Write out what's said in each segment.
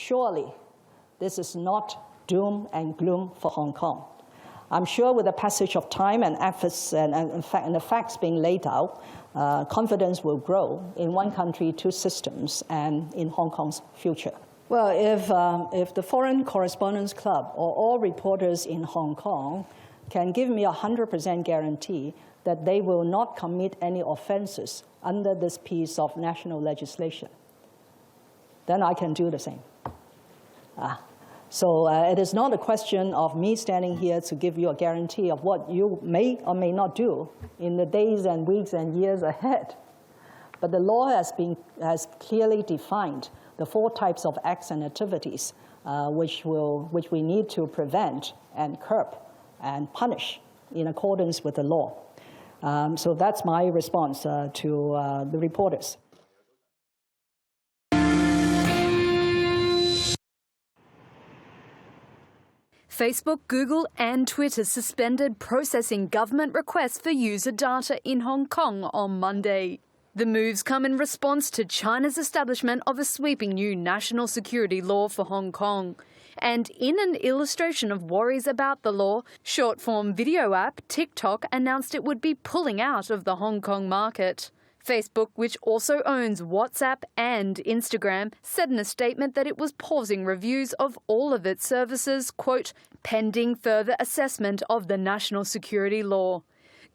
surely this is not doom and gloom for Hong Kong. I'm sure with the passage of time and efforts and the facts being laid out, confidence will grow in one country, two systems, and in Hong Kong's future. Well, if the Foreign Correspondents Club or all reporters in Hong Kong can give me 100% guarantee that they will not commit any offenses under this piece of national legislation, then I can do the same. So it is not a question of me standing here to give you a guarantee of what you may or may not do in the days and weeks and years ahead. But the law has clearly defined the 4 types of acts and activities which we need to prevent and curb and punish in accordance with the law. So that's my response to the reporters. Facebook, Google and Twitter suspended processing government requests for user data in Hong Kong on Monday. The moves come in response to China's establishment of a sweeping new national security law for Hong Kong. And in an illustration of worries about the law, short-form video app TikTok announced it would be pulling out of the Hong Kong market. Facebook, which also owns WhatsApp and Instagram, said in a statement that it was pausing reviews of all of its services, quote, pending further assessment of the national security law.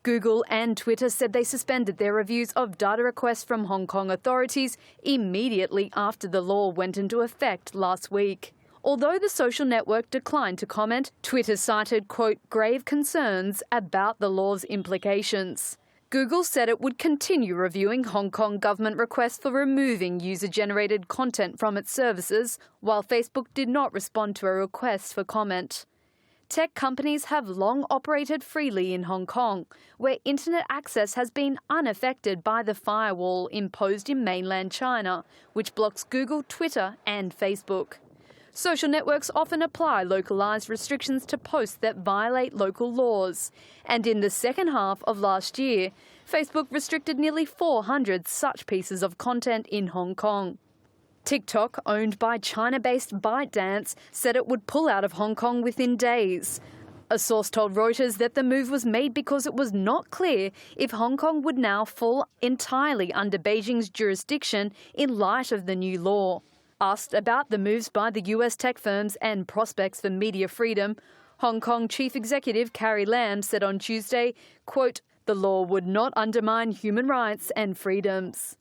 Google and Twitter said they suspended their reviews of data requests from Hong Kong authorities immediately after the law went into effect last week. Although the social network declined to comment, Twitter cited, quote, grave concerns about the law's implications. Google said it would continue reviewing Hong Kong government requests for removing user-generated content from its services, while Facebook did not respond to a request for comment. Tech companies have long operated freely in Hong Kong, where internet access has been unaffected by the firewall imposed in mainland China, which blocks Google, Twitter and Facebook. Social networks often apply localised restrictions to posts that violate local laws. And in the second half of last year, Facebook restricted nearly 400 such pieces of content in Hong Kong. TikTok, owned by China-based ByteDance, said it would pull out of Hong Kong within days. A source told Reuters that the move was made because it was not clear if Hong Kong would now fall entirely under Beijing's jurisdiction in light of the new law. Asked about the moves by the US tech firms and prospects for media freedom, Hong Kong Chief Executive Carrie Lam said on Tuesday, quote, the law would not undermine human rights and freedoms.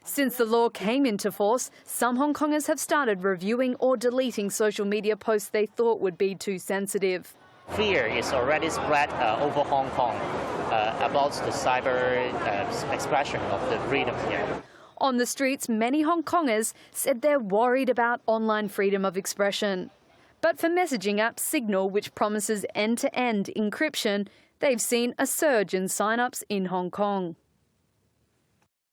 Since the law came into force, some Hong Kongers have started reviewing or deleting social media posts they thought would be too sensitive. Fear is already spread over Hong Kong about the cyber expression of the freedom here. On the streets, many Hong Kongers said they're worried about online freedom of expression. But for messaging app Signal, which promises end-to-end encryption, they've seen a surge in sign-ups in Hong Kong.